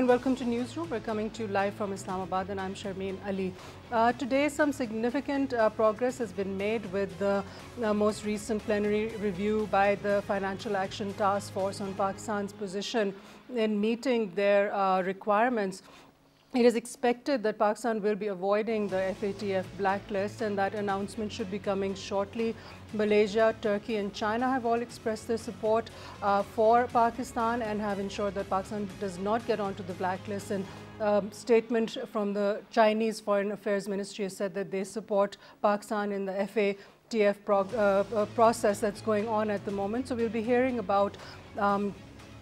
and welcome to Newsroom. We're coming to you live from Islamabad and I'm Sharmeen Ali. Today some significant progress has been made with the most recent plenary review by the Financial Action Task Force on Pakistan's position in meeting their requirements. It is expected that Pakistan will be avoiding the FATF blacklist, and that announcement should be coming shortly. Malaysia, Turkey and China have all expressed their support for Pakistan and have ensured that Pakistan does not get onto the blacklist. And statement from the Chinese Foreign Affairs Ministry has said that they support Pakistan in the FATF process that's going on at the moment. So we'll be hearing about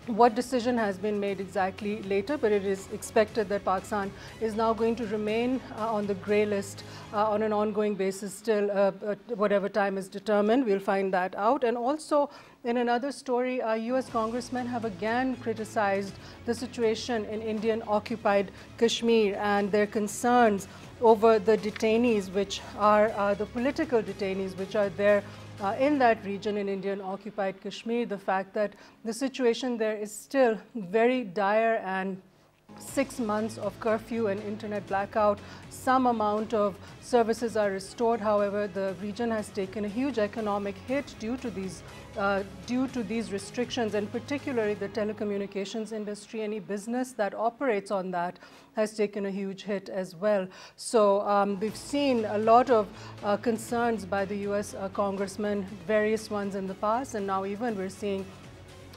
what decision has been made exactly later, but it is expected that Pakistan is now going to remain on the grey list on an ongoing basis still, whatever time is determined. We'll find that out. And also, in another story, US congressmen have again criticized the situation in Indian-occupied Kashmir and their concerns over the detainees, which are the political detainees, which are there in that region in Indian-occupied Kashmir. The fact that the situation there is still very dire, and 6 months of curfew and internet blackout. Some amount of services are restored. However, the region has taken a huge economic hit due to these restrictions, and particularly the telecommunications industry. Any business that operates on that has taken a huge hit as well. So we've seen a lot of concerns by the US congressmen, various ones in the past, and now even we're seeing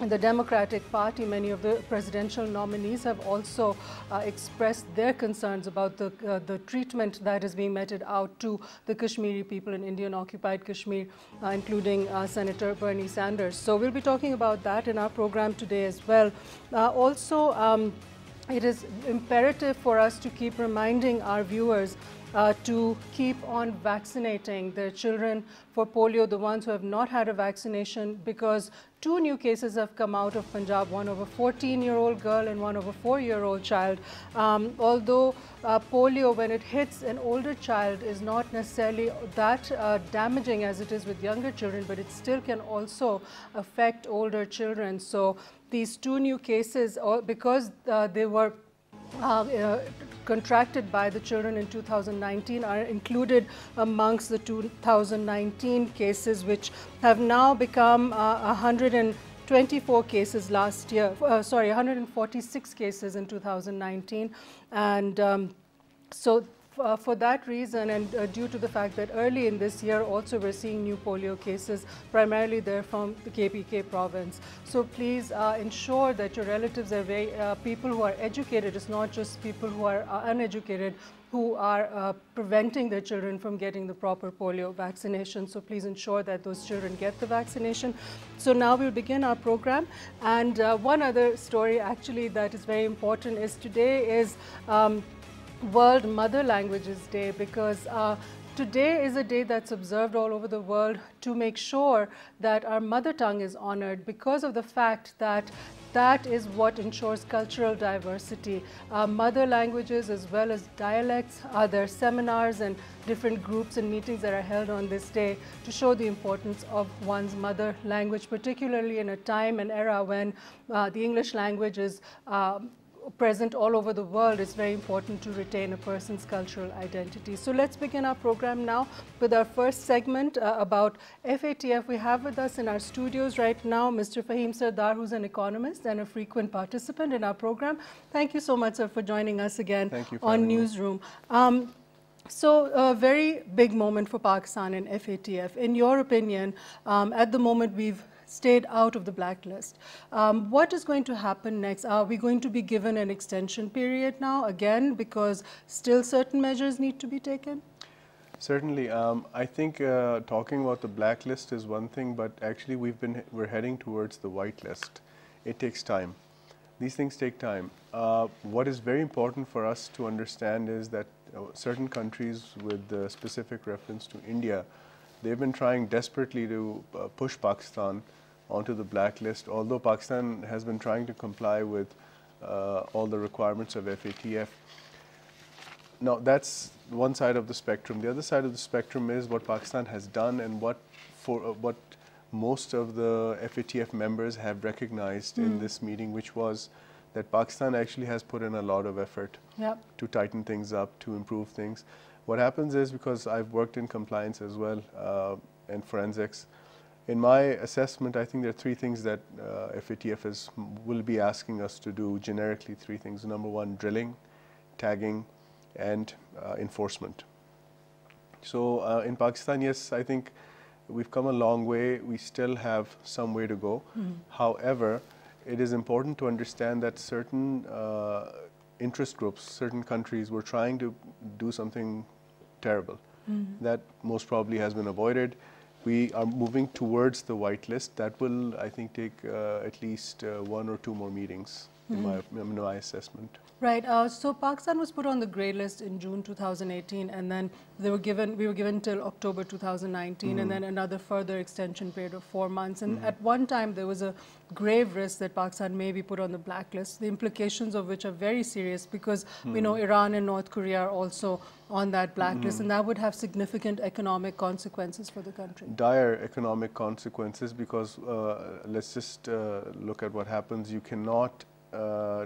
the Democratic Party, many of the presidential nominees have also expressed their concerns about the treatment that is being meted out to the Kashmiri people in Indian-occupied Kashmir, including Senator Bernie Sanders. So we'll be talking about that in our program today as well. It is imperative for us to keep reminding our viewers to keep on vaccinating their children for polio, the ones who have not had a vaccination, because 2 new cases have come out of Punjab, one of a 14-year-old girl and one of a 4-year-old child. Although polio, when it hits an older child, is not necessarily that damaging as it is with younger children, but it still can also affect older children. So these 2 new cases, because they were contracted by the children in 2019, are included amongst the 2019 cases, which have now become 124 cases last year, 146 cases in 2019. And for that reason, and due to the fact that early in this year also we're seeing new polio cases, primarily they're from the KPK province. So please ensure that your relatives are people who are educated. It's not just people who are uneducated who are preventing their children from getting the proper polio vaccination. So please ensure that those children get the vaccination. So now we'll begin our program. And one other story actually that is very important is today is World Mother Languages Day, because today is a day that's observed all over the world to make sure that our mother tongue is honored, because of the fact that that is what ensures cultural diversity. Mother languages as well as dialects, there are seminars and different groups and meetings that are held on this day to show the importance of one's mother language, particularly in a time and era when the English language is present all over the world. It's very important to retain a person's cultural identity. So let's begin our program now with our first segment about FATF. We have with us in our studios right now Mr. Fahim Sardar, who's an economist and a frequent participant in our program. Thank you so much, sir, for joining us again on Newsroom. So a very big moment for Pakistan and FATF. In your opinion, at the moment we've stayed out of the blacklist. What is going to happen next? Are we going to be given an extension period now again, because still certain measures need to be taken? Certainly. I think talking about the blacklist is one thing, but actually we're heading towards the whitelist. It takes time. These things take time. What is very important for us to understand is that certain countries, with specific reference to India, they've been trying desperately to push Pakistan onto the blacklist, although Pakistan has been trying to comply with all the requirements of FATF. Now, that's one side of the spectrum. The other side of the spectrum is what Pakistan has done and what most of the FATF members have recognized in this meeting, which was that Pakistan actually has put in a lot of effort to tighten things up, to improve things. What happens is, because I've worked in compliance as well and forensics, in my assessment, I think there are three things that FATF will be asking us to do, generically three things. Number one, drilling, tagging, and enforcement. So in Pakistan, yes, I think we've come a long way. We still have some way to go. However, it is important to understand that certain interest groups, certain countries were trying to do something terrible. That most probably has been avoided. We are moving towards the white list. That will, I think, take at least 1 or 2 more meetings in my assessment. Right. So Pakistan was put on the grey list in June 2018, and then we were given till October 2019, and then another further extension period of 4 months. And at one time, there was a grave risk that Pakistan may be put on the blacklist, the implications of which are very serious, because we know Iran and North Korea are also on that blacklist, and that would have significant economic consequences for the country. Dire economic consequences, because let's just look at what happens. You cannot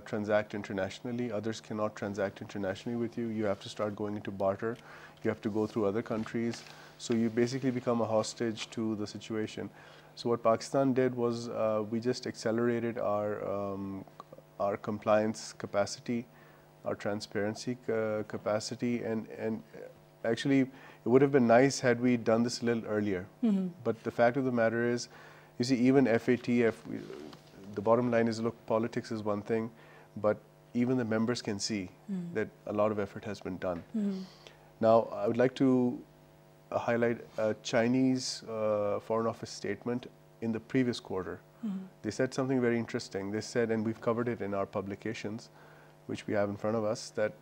transact internationally. Others cannot transact internationally with you. You have to start going into barter. You have to go through other countries. So you basically become a hostage to the situation. So what Pakistan did was we just accelerated our compliance capacity, our transparency capacity, and actually it would have been nice had we done this a little earlier. But the fact of the matter is, you see, even FATF, the bottom line is, look, politics is one thing, but even the members can see that a lot of effort has been done. Now, I would like to highlight a Chinese Foreign Office statement in the previous quarter. They said something very interesting. They said, and we've covered it in our publications, which we have in front of us, that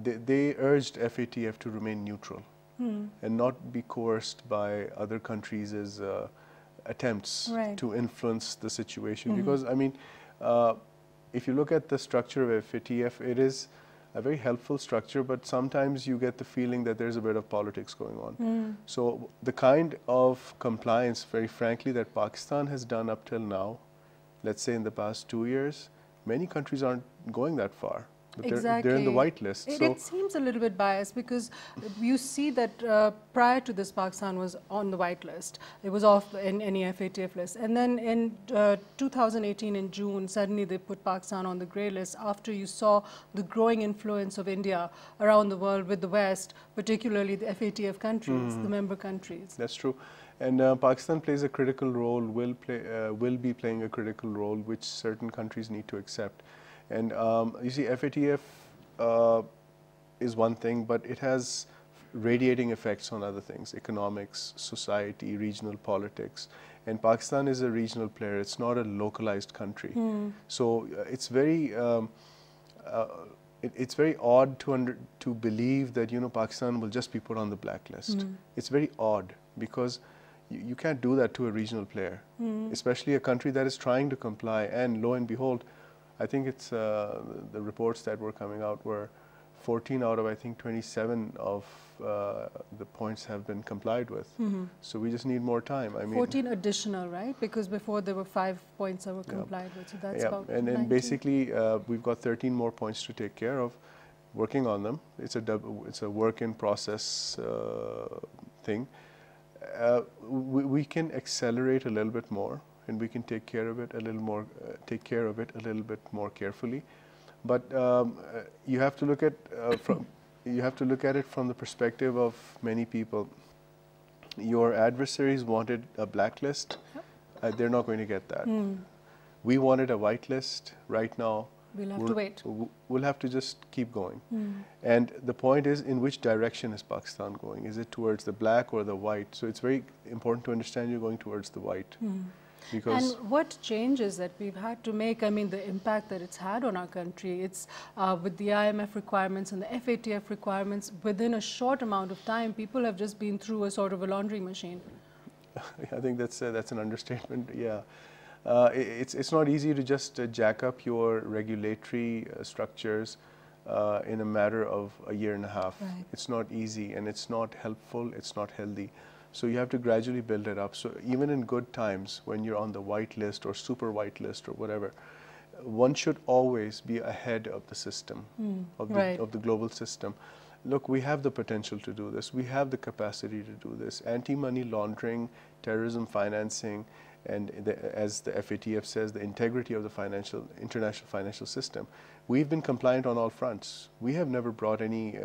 they urged FATF to remain neutral and not be coerced by other countries' attempts to influence the situation. Because, I mean, if you look at the structure of FATF, it is a very helpful structure, but sometimes you get the feeling that there's a bit of politics going on. So the kind of compliance, very frankly, that Pakistan has done up till now, let's say in the past 2 years, many countries aren't going that far. But they're in the white list. It seems a little bit biased, because you see that prior to this, Pakistan was on the white list. It was off in any FATF list. And then in 2018 in June, suddenly they put Pakistan on the grey list after you saw the growing influence of India around the world with the West, particularly the FATF countries, the member countries. That's true. And Pakistan plays a critical role, will be playing a critical role, which certain countries need to accept. And you see, FATF is one thing, but it has radiating effects on other things: economics, society, regional politics. And Pakistan is a regional player. It's not a localized country. So it's very odd to believe that, you know, Pakistan will just be put on the blacklist. It's very odd, because you can't do that to a regional player, especially a country that is trying to comply. And lo and behold, I think it's the reports that were coming out were 14 out of, I think, 27 of the points have been complied with. So we just need more time. I mean, 14 additional, right? Because before there were 5 points that were complied with. So that's about and basically we've got 13 more points to take care of, working on them. It's a work in process thing. We can accelerate a little bit more, and we can take care of it a little more. Take care of it a little bit more carefully, but you have to look at it from the perspective of many people. Your adversaries wanted a blacklist; they're not going to get that. We wanted a white list. Right now, we'll have to wait. We'll have to just keep going. And the point is, in which direction is Pakistan going? Is it towards the black or the white? So it's very important to understand you're going towards the white. Because and what changes that we've had to make, I mean, the impact that it's had on our country, it's with the IMF requirements and the FATF requirements, within a short amount of time, people have just been through a sort of a laundry machine. I think that's an understatement, yeah. It's not easy to just jack up your regulatory structures in a matter of a year and a half. It's not easy, and it's not helpful, it's not healthy. So you have to gradually build it up. So even in good times, when you're on the white list or super white list or whatever, one should always be ahead of the system, Right. of the global system. Look, we have the potential to do this. We have the capacity to do this. Anti-money laundering, terrorism financing, and as the FATF says, the integrity of the international financial system. We've been compliant on all fronts. We have never brought any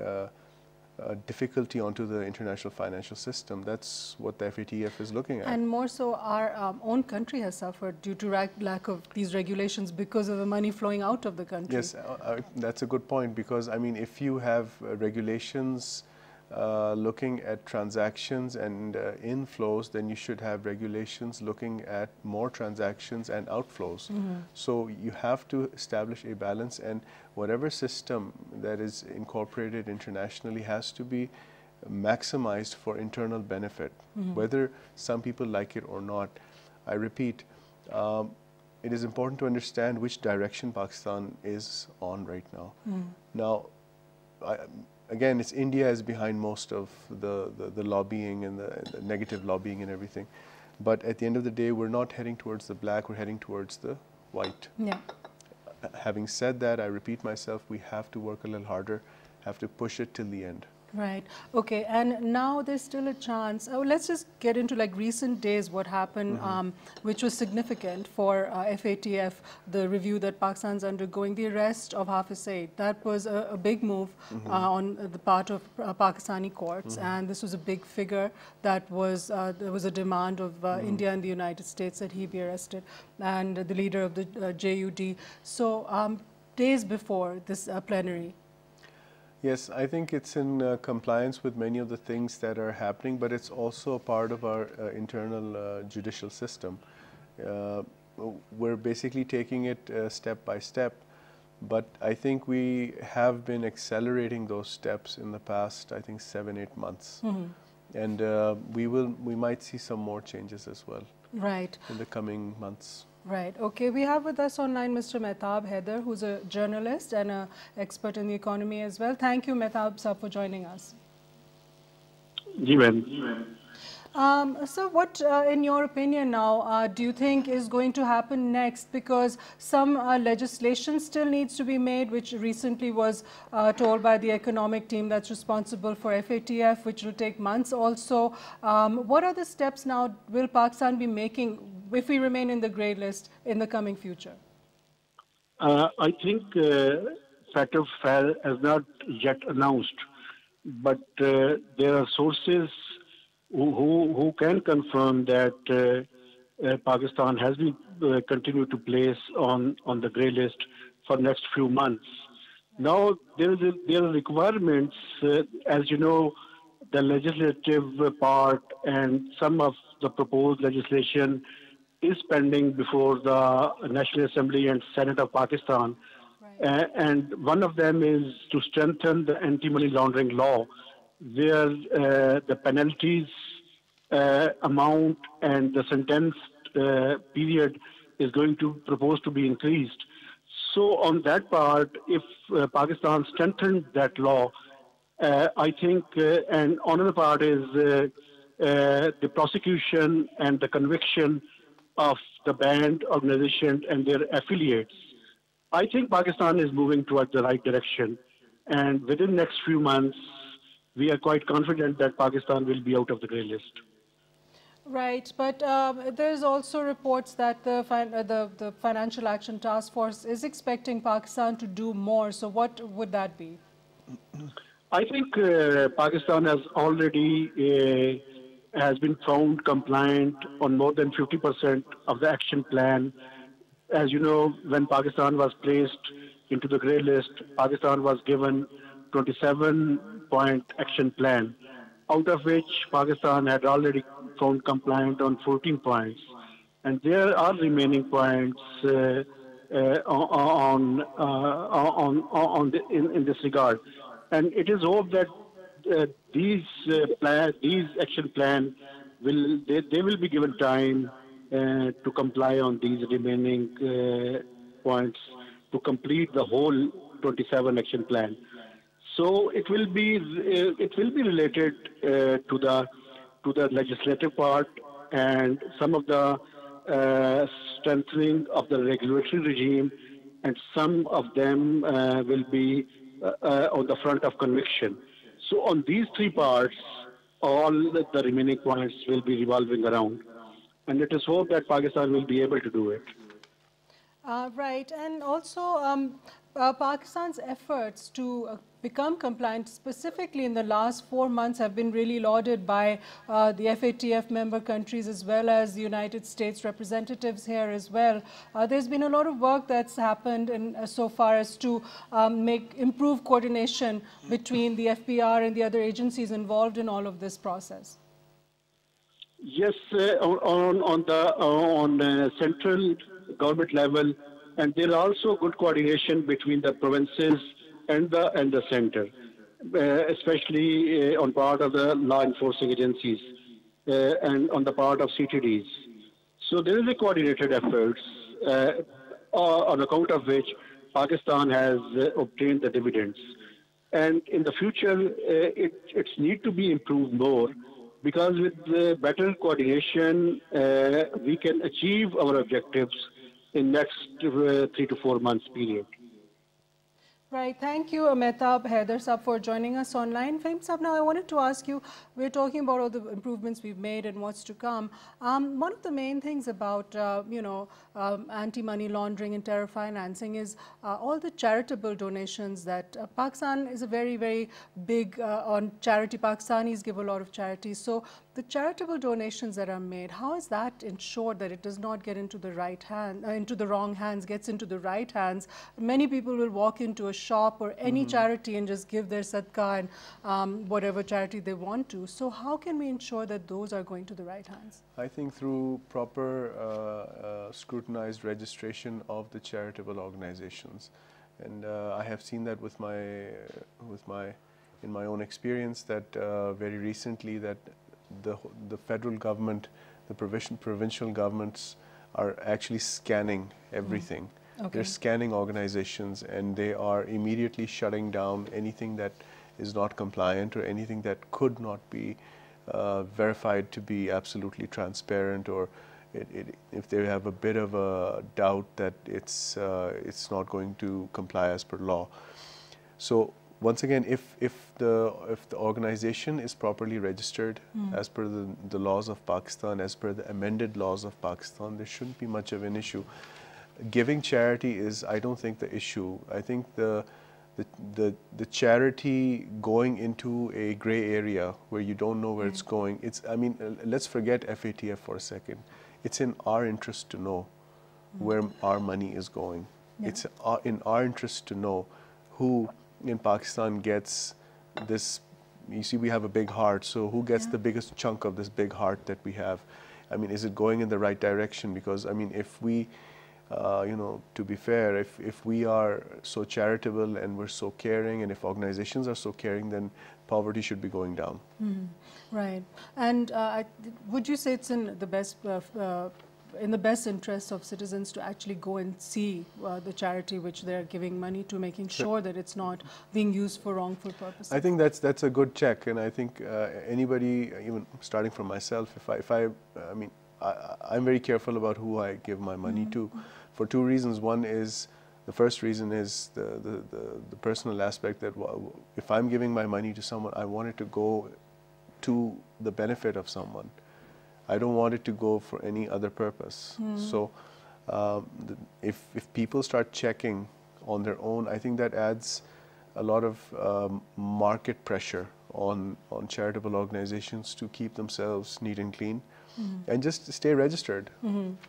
difficulty onto the international financial system. That's what the FATF is looking at. And more so, our own country has suffered due to lack of these regulations because of the money flowing out of the country. Yes, that's a good point, because I mean, if you have regulations looking at transactions and inflows, then you should have regulations looking at more transactions and outflows. So you have to establish a balance, and whatever system that is incorporated internationally has to be maximized for internal benefit, whether some people like it or not. I repeat, it is important to understand which direction Pakistan is on right now. Now, again, it's India is behind most of the lobbying and the negative lobbying and everything. But at the end of the day, we're not heading towards the black, we're heading towards the white. Yeah. Having said that, I repeat myself, we have to work a little harder, have to push it till the end. Right. Okay. And now there's still a chance. Let's just get into like recent days, what happened, which was significant for FATF, the review that Pakistan's undergoing, the arrest of Hafiz Saeed. That was a big move on the part of Pakistani courts. And this was a big figure that was, there was a demand of India and the United States that he be arrested, and the leader of the JUD. So days before this plenary. Yes, I think it's in compliance with many of the things that are happening, but it's also a part of our internal judicial system. We're basically taking it step by step, but I think we have been accelerating those steps in the past, I think, 7-8 months. And we might see some more changes as well. Right. In the coming months. Right. Okay. We have with us online Mr. Mehtab Haider, who's a journalist and an expert in the economy as well. Thank you, Mehtab Sahab, for joining us. So what, in your opinion now, do you think is going to happen next? Because some legislation still needs to be made, which recently was told by the economic team that's responsible for FATF, which will take months also. What are the steps now will Pakistan be making if we remain in the grey list in the coming future? I think FATF has not yet announced, but there are sources who can confirm that Pakistan has been continued to place on the grey list for next few months. Now there are requirements, as you know, the legislative part and some of the proposed legislation is pending before the National Assembly and Senate of Pakistan. Right. And one of them is to strengthen the anti-money laundering law, where the penalties amount and the sentence period is going to propose to be increased. So on that part, if Pakistan strengthened that law, I think, and another part is the prosecution and the conviction of the banned organization and their affiliates. I think Pakistan is moving towards the right direction, and within the next few months, we are quite confident that Pakistan will be out of the grey list. Right, but there's also reports that the Financial Action Task Force is expecting Pakistan to do more. So what would that be? I think Pakistan has already has been found compliant on more than 50% of the action plan. As you know, when Pakistan was placed into the grey list, Pakistan was given 27-point action plan, out of which Pakistan had already found compliant on 14 points. And there are remaining points in this regard. And it is hoped that these action plan will be given time to comply on these remaining points to complete the whole 27 action plan. So it will be related to the legislative part and some of the strengthening of the regulatory regime and some of them will be on the front of conviction. So on these three parts, all the remaining points will be revolving around. And it is hoped that Pakistan will be able to do it. Right, and also Pakistan's efforts to become compliant, specifically in the last 4 months, have been really lauded by the FATF member countries as well as the United States representatives here as well. There's been a lot of work that's happened in, so far as to improve coordination between the FBR and the other agencies involved in all of this process. Yes, on central government level, and there is also good coordination between the provinces and the center, especially on part of the law enforcing agencies and on the part of CTDs. So there is a coordinated efforts on account of which Pakistan has obtained the dividends. And in the future, it's need to be improved more, because with better coordination, we can achieve our objectives in next 3 to 4 months period. Right. Thank you, Mehtab Haider Saab, for joining us online. Fahim Saab, now I wanted to ask you, we're talking about all the improvements we've made and what's to come. One of the main things about, anti-money laundering and terror financing is all the charitable donations that Pakistan is a very, very big on charity. Pakistanis give a lot of charity. So the charitable donations that are made, how is that ensured that it does not get into the right hand, into the wrong hands, gets into the right hands? Many people will walk into a shop or any charity and just give their sadaqah and whatever charity they want to. So how can we ensure that those are going to the right hands? I think through proper scrutinized registration of the charitable organizations, and I have seen that in my own experience, that very recently that the federal government, the provincial governments are actually scanning everything. Okay. They're scanning organizations, and they are immediately shutting down anything that is not compliant or anything that could not be verified to be absolutely transparent, or if they have a bit of a doubt that it's not going to comply as per law. So once again, if the organization is properly registered as per the laws of Pakistan, as per the amended laws of Pakistan, there shouldn't be much of an issue. Giving charity is, I don't think, the issue. I think the charity going into a gray area where you don't know where it's going, let's forget FATF for a second. It's in our interest to know where our money is going. Yeah. It's in our interest to know who in Pakistan gets this. You see, we have a big heart, so who gets the biggest chunk of this big heart that we have? Is it going in the right direction? Because if we to be fair, if we are so charitable and we're so caring, and if organizations are so caring, then poverty should be going down. Right. And would you say it's in the best interest of citizens to actually go and see the charity which they're giving money to, making sure that it's not being used for wrongful purposes? I think that's a good check, and I think anybody, even starting from myself, I'm very careful about who I give my money to, for two reasons. One is, the first reason is the personal aspect, that if I'm giving my money to someone, I want it to go to the benefit of someone. I don't want it to go for any other purpose. So if people start checking on their own, I think that adds a lot of market pressure on charitable organizations to keep themselves neat and clean. And just stay registered.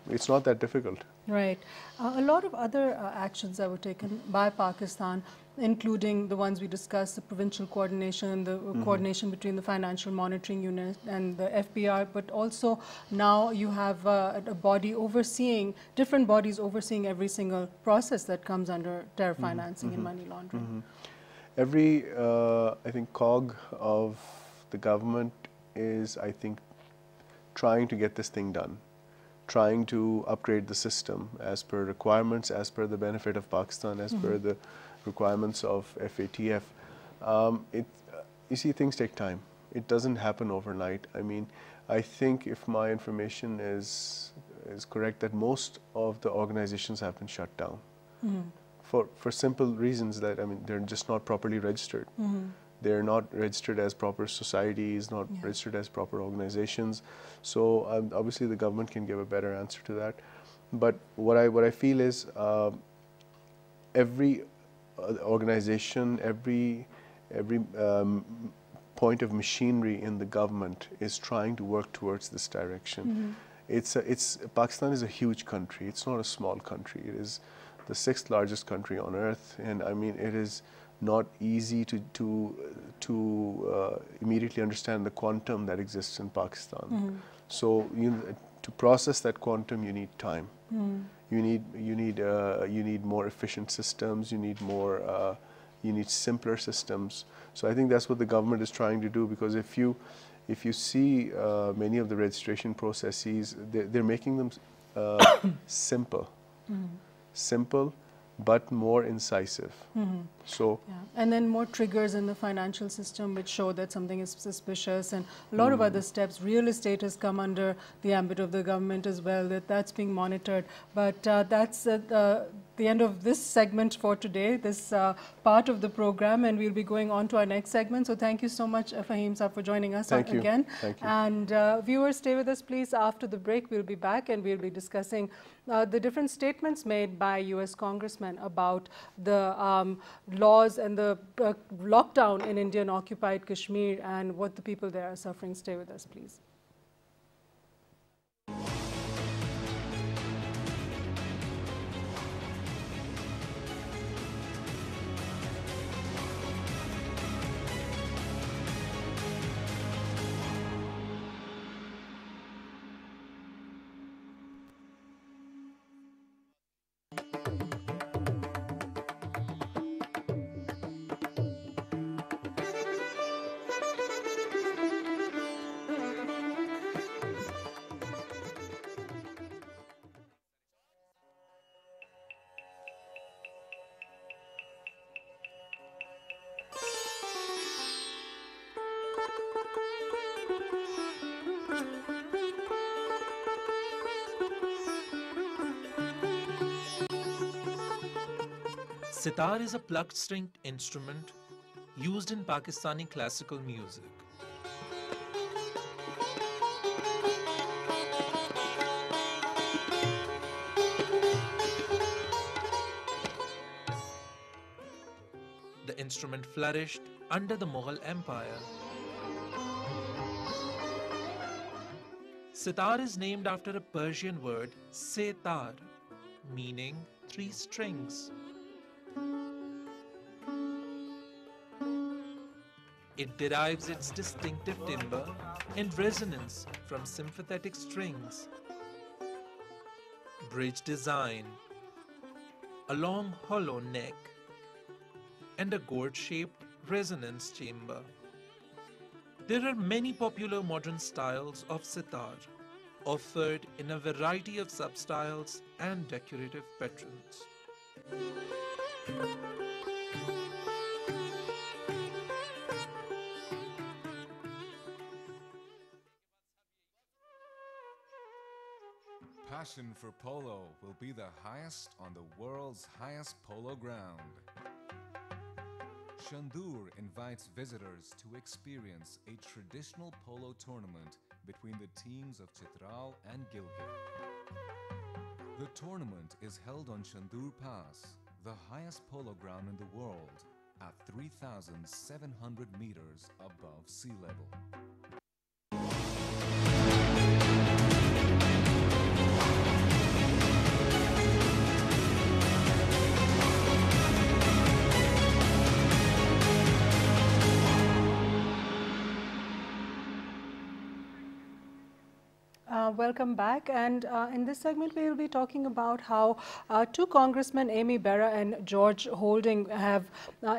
It's not that difficult. Right. A lot of other actions that were taken by Pakistan, including the ones we discussed, the provincial coordination, the coordination between the Financial Monitoring Unit and the FBR, but also now you have a body overseeing, different bodies overseeing every single process that comes under terror financing and money laundering. Every, I think, cog of the government is, I think, trying to get this thing done, trying to upgrade the system as per requirements, as per the benefit of Pakistan, as per the requirements of FATF. You see, things take time. It doesn't happen overnight. I think, if my information is correct, that most of the organizations have been shut down. for simple reasons that, I mean, they're just not properly registered. They're not registered as proper societies, not registered as proper organizations. So obviously the government can give a better answer to that. But what I feel is every organization, every point of machinery in the government is trying to work towards this direction. Pakistan is a huge country. It's not a small country. It is the 6th largest country on earth, and I mean, it is not easy to immediately understand the quantum that exists in Pakistan. So to process that quantum, you need time. You need more efficient systems. You need simpler systems. So I think that's what the government is trying to do, because if you see many of the registration processes, they're making them simple, but more incisive. So, and then more triggers in the financial system which show that something is suspicious, and a lot of other steps. Real estate has come under the ambit of the government as well, that's being monitored. But that's the end of this segment for today, this part of the program, and we'll be going on to our next segment. So thank you so much, Fahim Saab, for joining us again. Thank you. And viewers, stay with us, please. After the break, we'll be back and we'll be discussing the different statements made by US congressmen about the laws and the lockdown in Indian occupied Kashmir and what the people there are suffering. Stay with us, please. Sitar is a plucked stringed instrument used in Pakistani classical music. The instrument flourished under the Mughal Empire. Sitar is named after a Persian word, setar, meaning 3 strings. It derives its distinctive timbre and resonance from sympathetic strings, bridge design, a long hollow neck, and a gourd-shaped resonance chamber. There are many popular modern styles of sitar, offered in a variety of sub-styles and decorative patterns. Passion for polo will be the highest on the world's highest polo ground. Shandur invites visitors to experience a traditional polo tournament between the teams of Chitral and Gilgit. The tournament is held on Shandur Pass, the highest polo ground in the world, at 3,700 meters above sea level. Welcome back, and in this segment we will be talking about how 2 congressmen, Amy Bera and George Holding, have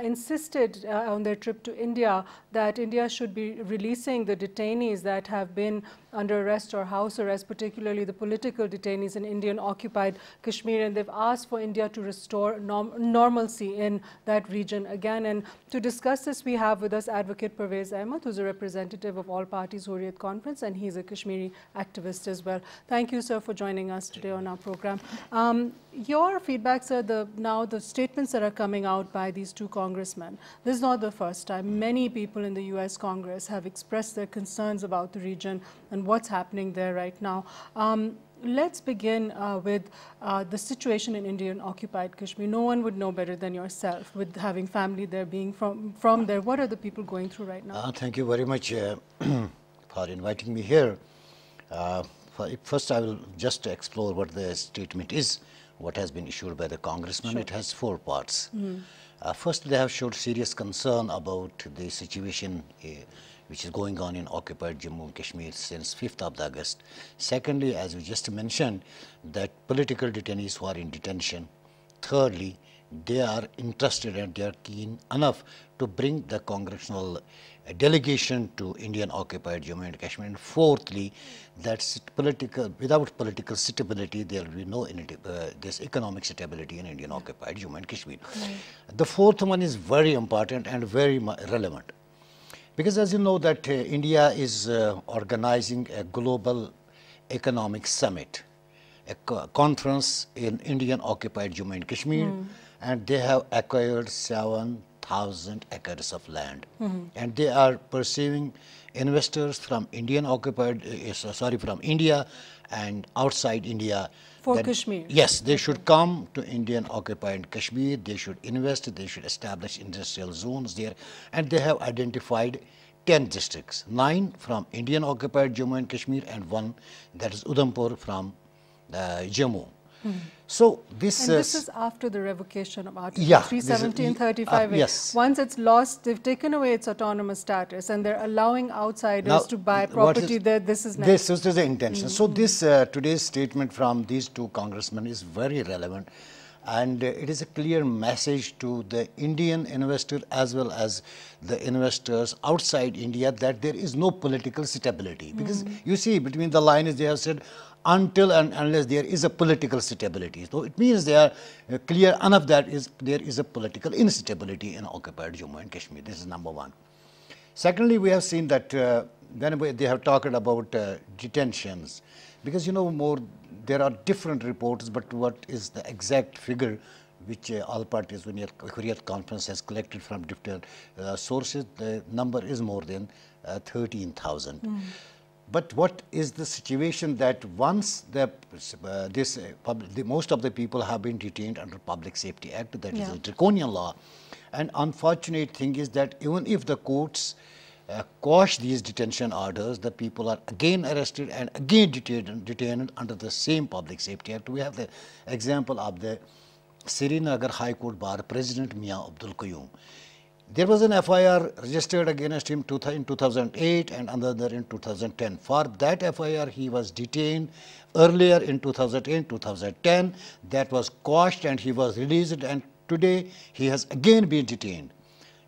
insisted on their trip to India that India should be releasing the detainees that have been under arrest or house arrest, particularly the political detainees in Indian occupied Kashmir, and they've asked for India to restore normalcy in that region again. And to discuss this, we have with us Advocate Pervez Ahmed, who's a representative of All Parties Hurriyat Conference, and he's a Kashmiri activist activist as well. Thank you, sir, for joining us today on our program. Your feedback, sir, now the statements that are coming out by these two congressmen, this is not the first time. Many people in the US Congress have expressed their concerns about the region and what's happening there right now. Let's begin with the situation in Indian-occupied Kashmir. No one would know better than yourself, with having family there, being from there. What are the people going through right now? Thank you very much for inviting me here. First, I will just explore what the statement is, what has been issued by the congressman. Sure. It has 4 parts. First, they have showed serious concern about the situation which is going on in occupied Jammu and Kashmir since 5th of August. Secondly, as we just mentioned, that political detainees who are in detention. Thirdly, they are interested and they are keen enough to bring the congressional delegation to Indian occupied Jammu and Kashmir. And fourthly, that without political stability, there will be no this economic stability in Indian occupied Jammu and Kashmir. The fourth one is very important and very relevant. Because as you know that India is organizing a global economic summit, a conference in Indian occupied Jammu and Kashmir, and they have acquired 7,000 acres of land, and they are pursuing investors from from India and outside India. For Kashmir? Yes, they should come to Indian occupied Kashmir, they should invest, they should establish industrial zones there, and they have identified 10 districts, 9 from Indian occupied Jammu and Kashmir and 1 that is Udhampur from Jammu. So this is after the revocation of Article 370 and 35A. Yes. Once it's lost, they've taken away its autonomous status and they're allowing outsiders to buy property there. This is next. This is the intention. So this today's statement from these 2 congressmen is very relevant, and it is a clear message to the Indian investor as well as the investors outside India that there is no political stability. Because you see, between the lines they have said, until and unless there is a political stability. So it means they are clear enough that there is a political instability in occupied Jammu and Kashmir. This is number 1. Secondly, we have seen that when they have talked about detentions, because you know there are different reports, but what is the exact figure which all parties when Hurriyat conference has collected from different sources, the number is more than 13,000. But what is the situation that once most of the people have been detained under Public Safety Act, that is a draconian law, and unfortunate thing is that even if the courts quash these detention orders, the people are again arrested and again detained under the same Public Safety Act. We have the example of the Srinagar High Court Bar President Mian Abdul Qayyum. There was an FIR registered against him in 2008 and another in 2010. For that FIR, he was detained earlier in 2008, 2010. That was quashed and he was released, and today he has again been detained.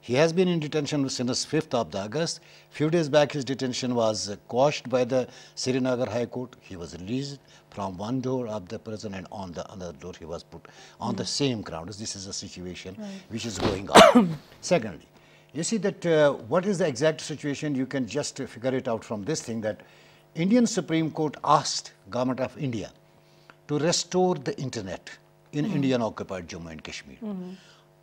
He has been in detention since 5th of August. Few days back, his detention was quashed by the Srinagar High Court. He was released from one door of the prison, and on the other door he was put on the same grounds. This is a situation which is going on. Secondly, you see that what is the exact situation? You can just figure it out from this thing, that Indian Supreme Court asked Government of India to restore the internet in Indian occupied Jammu and Kashmir.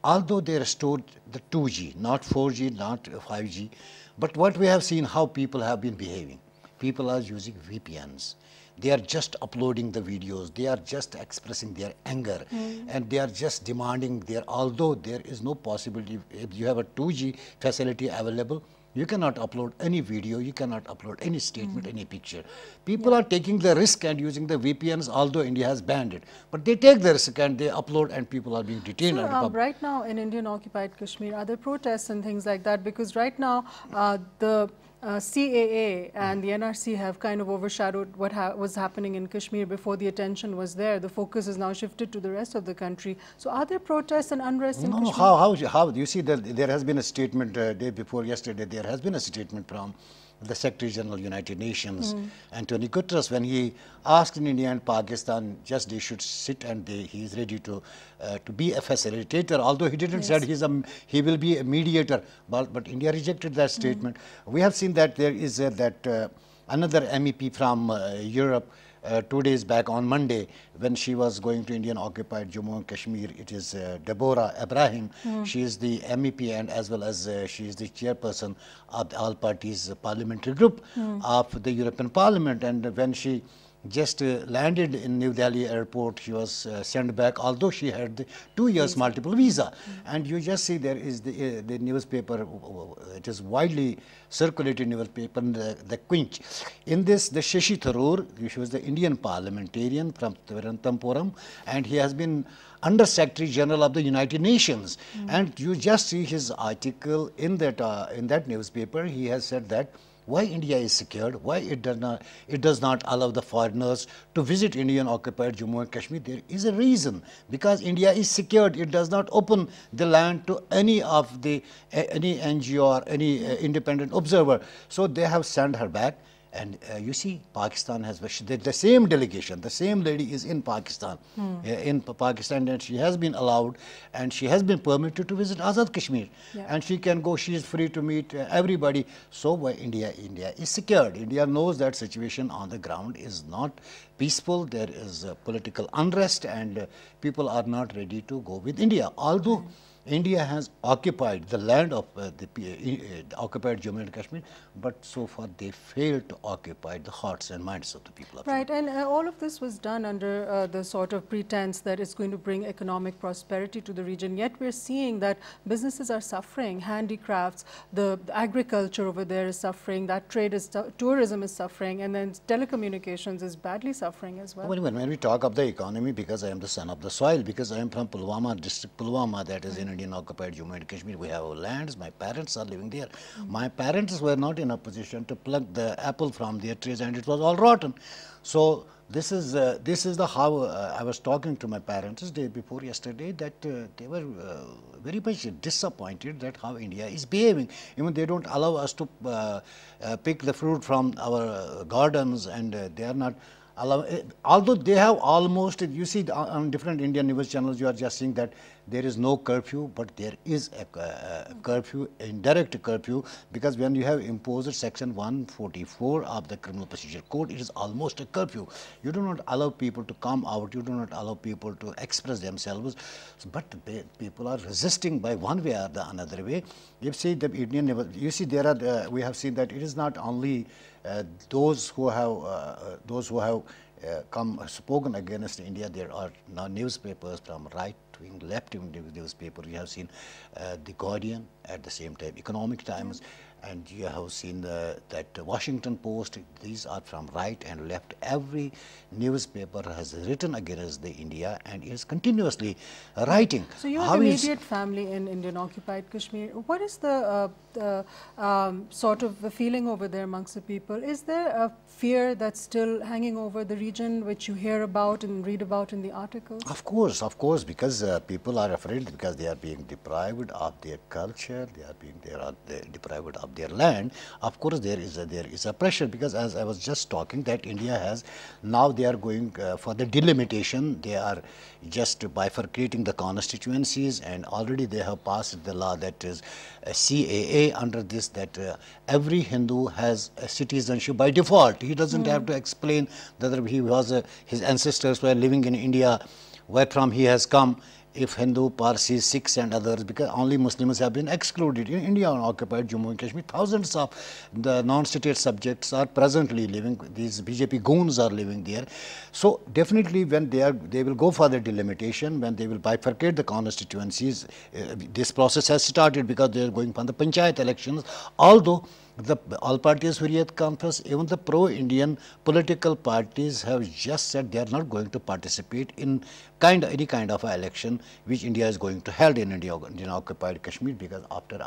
Although they restored the 2G, not 4G, not 5G, but what we have seen, how people have been behaving. People are using VPNs. They are just uploading the videos. They are just expressing their anger, and they are just demanding although there is no possibility, if you have a 2G facility available, you cannot upload any video, you cannot upload any statement, any picture. People are taking the risk and using the VPNs, although India has banned it. But they take the risk and they upload, and people are being detained. So, right now in Indian occupied Kashmir, are there protests and things like that? Because right now the CAA and the NRC have kind of overshadowed what was happening in Kashmir before the attention was there. The focus is now shifted to the rest of the country. So are there protests and unrest in Kashmir? How? You see that there has been a statement day before yesterday, there has been a statement from the Secretary General United Nations, Antonio Guterres, when he asked in India and Pakistan just they should sit and he is ready to be a facilitator, although he didn't say he will be a mediator, but India rejected that statement. We have seen that there is another MEP from Europe 2 days back on Monday, when she was going to Indian occupied Jammu and Kashmir. It is Deborah Ibrahim. She is the MEP, and as well as she is the chairperson of the All Parties Parliamentary Group of the European Parliament. And when she just landed in New Delhi airport, she was sent back, although she had the 2 years multiple visa. And you just see there is the newspaper, it is widely circulated newspaper, the Quinch. In this, the Shashi Tharoor, she was the Indian parliamentarian from Tiruvananthapuram, and he has been Under Secretary General of the United Nations. And you just see his article in that newspaper. He has said that why India is secured, why it does not allow the foreigners to visit Indian occupied Jammu and Kashmir. There is a reason, because India is secured. It does not open the land to any of the any NGO or any independent observer. So they have sent her back. And you see, Pakistan has the same delegation, the same lady is in Pakistan, and she has been allowed and she has been permitted to visit Azad Kashmir, and she can go. She is free to meet everybody. So why India is secured. India knows that situation on the ground is not peaceful. There is political unrest, and people are not ready to go with India. Although India has occupied the land of occupied Jammu and Kashmir, but so far they failed to occupy the hearts and minds of the people of Right, and all of this was done under the sort of pretense that it's going to bring economic prosperity to the region. Yet we're seeing that businesses are suffering, handicrafts, the agriculture over there is suffering, that trade is, tourism is suffering, and then telecommunications is badly suffering as well. When we talk of the economy, because I am the son of the soil, because I am from Pulwama, district Pulwama, that is in Indian occupied Jammu and Kashmir, we have our lands, my parents are living there. My parents were not in a position to pluck the apple from their trees, and it was all rotten. So this is the how I was talking to my parents day before yesterday, that they were very much disappointed that how India is behaving. Even they don't allow us to pick the fruit from our gardens, and they are not allow, although they have almost, you see on different Indian news channels, you are just seeing that there is no curfew, but there is a curfew, indirect curfew, because when you have imposed section 144 of the Criminal Procedure Code, it is almost a curfew. You do not allow people to come out, you do not allow people to express themselves, but people are resisting by one way or the another way. You see the Indian, you see there are, we have seen that it is not only those who have spoken against India. There are now newspapers from right-wing, left-wing newspaper. You have seen The Guardian, at the same time Economic Times, and you have seen that Washington Post. These are from right and left. Every newspaper has written against the India and is continuously writing. So you have immediate family in Indian occupied Kashmir. What is the sort of the feeling over there amongst the people? Is there a fear that's still hanging over the region, which you hear about and read about in the articles? Of course, because people are afraid, because they are being deprived of their culture, they are deprived of their land. Of course, there is a pressure, because as I was just talking, that India has now, they are going for the delimitation. They are just bifurcating the constituencies, and already they have passed the law, that is CAA. Under this, that every Hindu has a citizenship by default. He doesn't have to explain whether he was his ancestors were living in India, where from he has come. If Hindu, Parsis, Sikhs and others, because only Muslims have been excluded. In India occupied Jammu and Kashmir, thousands of the non-state subjects are presently living, these BJP goons are living there. So definitely when they will go for the delimitation, when they will bifurcate the constituencies, this process has started, because they are going for the Panchayat elections. Although the All Parties Hurriyat Conference, even the pro-Indian political parties have just said they are not going to participate in any kind of election which India is going to hold in Indian occupied Kashmir, because after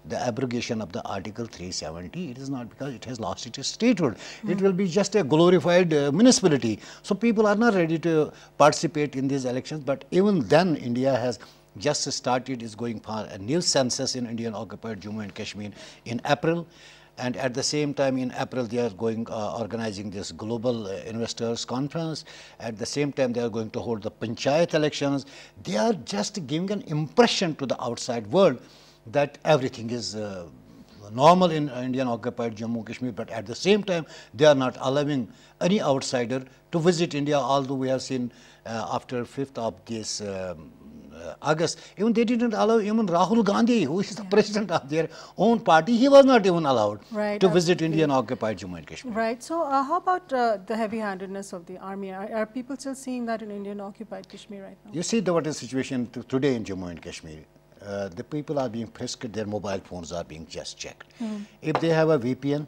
the abrogation of the Article 370, it is not, because it has lost its statehood. It will be just a glorified municipality. So people are not ready to participate in these elections. But even then, India has just started, is going for a new census in Indian occupied Jammu and Kashmir in April. And at the same time, in April, they are going organizing this global investors conference. At the same time, they are going to hold the Panchayat elections. They are just giving an impression to the outside world that everything is normal in Indian occupied Jammu and Kashmir, but at the same time they are not allowing any outsider to visit India, although we have seen after 5th of this August, even they didn't allow even Rahul Gandhi, who is the president of their own party, he was not even allowed to visit Indian occupied Jammu and Kashmir. Right. So how about the heavy-handedness of the army? Are people still seeing that in Indian occupied Kashmir right now? You see what is the situation today in Jammu and Kashmir. The people are being frisked, their mobile phones are being just checked. If they have a VPN,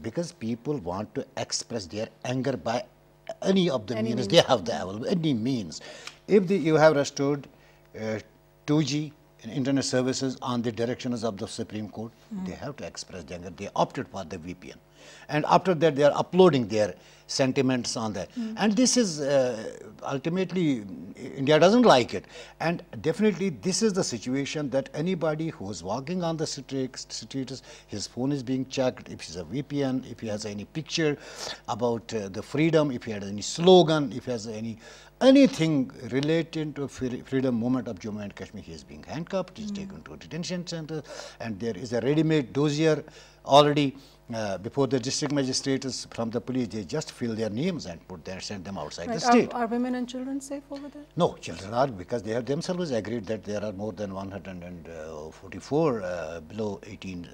because people want to express their anger by any of the means they have the available, any means. If you have restored 2G and internet services on the directions of the Supreme Court, they have to express their anger. They opted for the VPN. And after that, they are uploading their sentiments on that. And this is ultimately, India doesn't like it. And definitely, this is the situation that anybody who is walking on the streets, his phone is being checked. If he's a VPN, if he has any picture about the freedom, if he has any slogan, if he has anything related to freedom movement of Jammu and Kashmir, he is being handcuffed, he is taken to a detention center, and there is a ready-made dossier already before the district magistrates from the police. They just fill their names and send them outside the state. Are women and children safe over there? No, children are, because they have themselves agreed that there are more than 144 below 18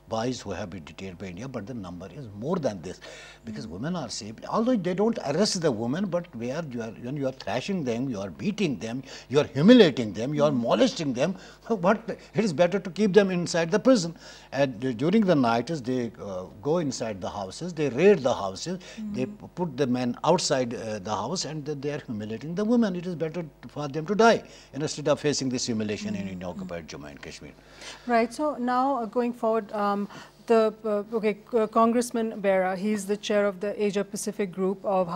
boys who have been detained by India, but the number is more than this, because women are safe. Although they don't arrest the women, but when you are thrashing them, you are beating them, you are humiliating them, you are molesting them, it is better to keep them inside the prison. And during the night, they go inside the houses, they raid the houses, they put the men outside the house, and they are humiliating the women. It is better for them to die instead of facing this humiliation in occupied Jammu and Kashmir. Right. So now going forward, Congressman Bera, he's the chair of the Asia Pacific Group of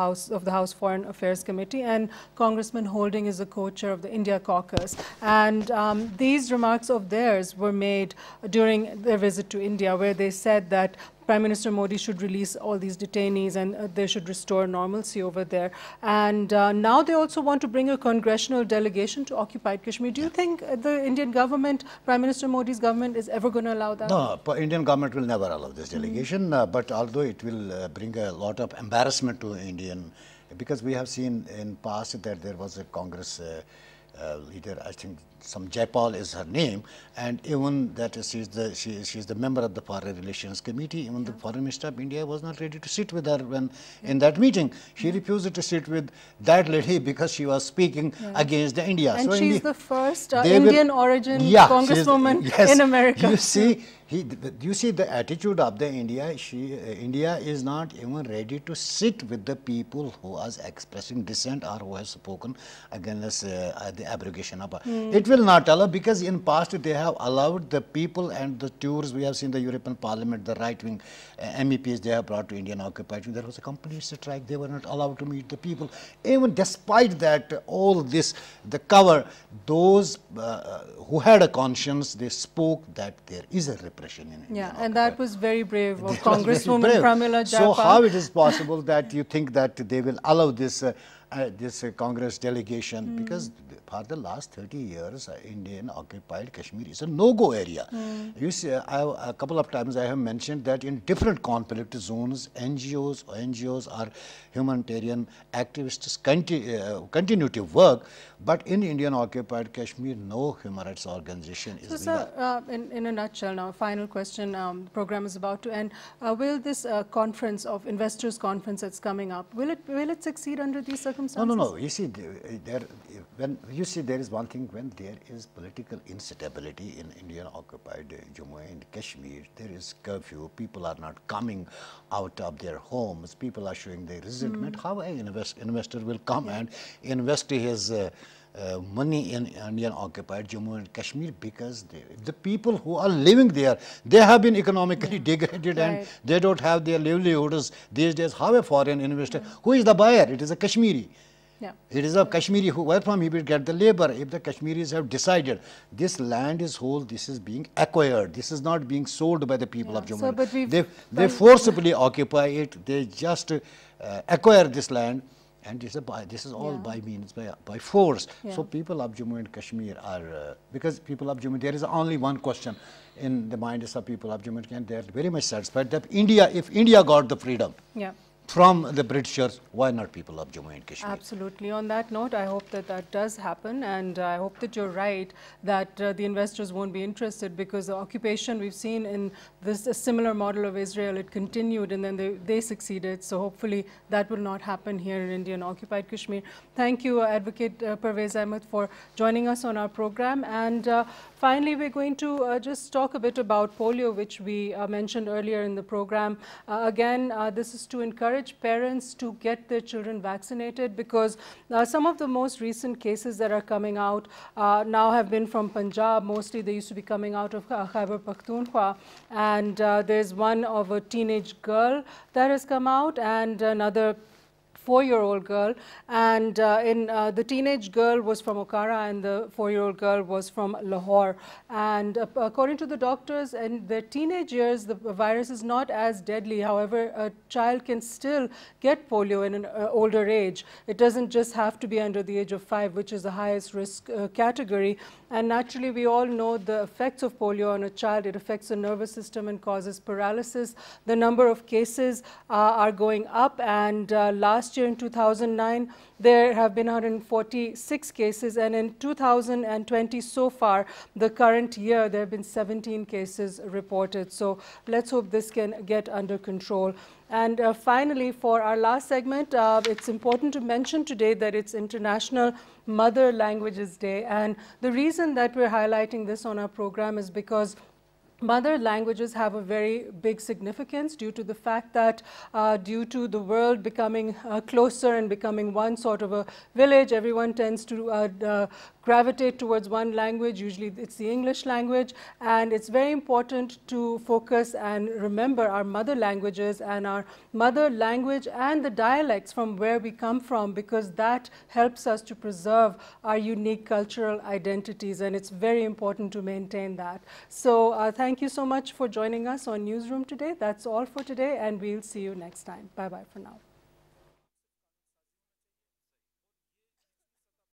the House Foreign Affairs Committee, and Congressman Holding is the co-chair of the India Caucus. And these remarks of theirs were made during their visit to India, where they said that Prime Minister Modi should release all these detainees and they should restore normalcy over there. And now they also want to bring a congressional delegation to occupied Kashmir. Do you think the Indian government, Prime Minister Modi's government, is ever going to allow that? No, Indian government will never allow this delegation, but although it will bring a lot of embarrassment to Indian, because we have seen in past that there was a Congress leader, I think some Jaipal is her name, and even that she's the member of the Foreign Relations Committee. Even the Foreign Minister of India was not ready to sit with her when in that meeting. She refused to sit with that lady because she was speaking against the India. And so she's the first Indian origin congresswoman in America. You see the attitude of the India. India is not even ready to sit with the people who are expressing dissent or who have spoken against the abrogation of. It will not allow, because in past they have allowed the people and the tours. We have seen the European Parliament, the right-wing MEPs they have brought to Indian occupied. There was a complete strike. They were not allowed to meet the people. Even despite that, all this, the cover, those who had a conscience, they spoke that there is a repression in India. And that was very brave of Congresswoman Pramila Jayapal. So how it is possible that you think that they will allow this Congress delegation? Because for the last 30 years, Indian occupied Kashmir is a no-go area. You see, a couple of times I have mentioned that in different conflict zones, NGOs or humanitarian activists continue to work, but in Indian occupied Kashmir, no human rights organization is. So, sir, in a nutshell, now, final question. The program is about to end. Will this conference of investors conference that's coming up, will it succeed under these circumstances? No. You see, there is one thing, when there is political instability in Indian occupied Jammu and Kashmir, there is curfew, people are not coming out of their homes, people are showing their resentment. How an investor will come and invest his money in Indian occupied Jammu and Kashmir, because the people who are living there, they have been economically degraded and they don't have their livelihoods these days. How a foreign investor, who is the buyer? It is a Kashmiri. It is a Kashmiri where from he will get the labor. If the Kashmiris have decided this land is whole, this is being acquired, this is not being sold by the people of Jammu. So, they forcibly occupy it, they just acquire this land. And this is all by means, by force. Yeah. So people of Jammu and Kashmir are, because people of Jammu, there is only one question in the minds of people of Jammu and Kashmir, they are very much satisfied that if India got the freedom from the Britishers, why not people of Jammu and Kashmir? Absolutely. On that note, I hope that that does happen, and I hope that you're right that the investors won't be interested, because the occupation we've seen in this similar model of Israel, it continued and then they succeeded. So hopefully that will not happen here in Indian occupied Kashmir. Thank you, Advocate Pervez Ahmed, for joining us on our program. And finally, we're going to just talk a bit about polio, which we mentioned earlier in the program. Again, this is to encourage parents to get their children vaccinated, because some of the most recent cases that are coming out now have been from Punjab. Mostly they used to be coming out of Khyber Pakhtunkhwa, and there's one of a teenage girl that has come out, and another 4-year-old girl, and the teenage girl was from Okara and the 4-year-old girl was from Lahore. And according to the doctors, in their teenage years, the virus is not as deadly. However, a child can still get polio in an older age. It doesn't just have to be under the age of 5, which is the highest risk category. And naturally, we all know the effects of polio on a child. It affects the nervous system and causes paralysis. The number of cases are going up, and last year in 2009, there have been 146 cases, and in 2020 so far, the current year, there have been 17 cases reported. So let's hope this can get under control. And finally, for our last segment, it's important to mention today that it's International Mother Languages Day. And the reason that we're highlighting this on our program is because mother languages have a very big significance due to the fact that due to the world becoming closer and becoming one sort of a village, everyone tends to gravitate towards one language. Usually it's the English language, and it's very important to focus and remember our mother languages and our mother language and the dialects from where we come from, because that helps us to preserve our unique cultural identities, and it's very important to maintain that. So thank you so much for joining us on Newsroom today. That's all for today, and we'll see you next time. Bye-bye for now.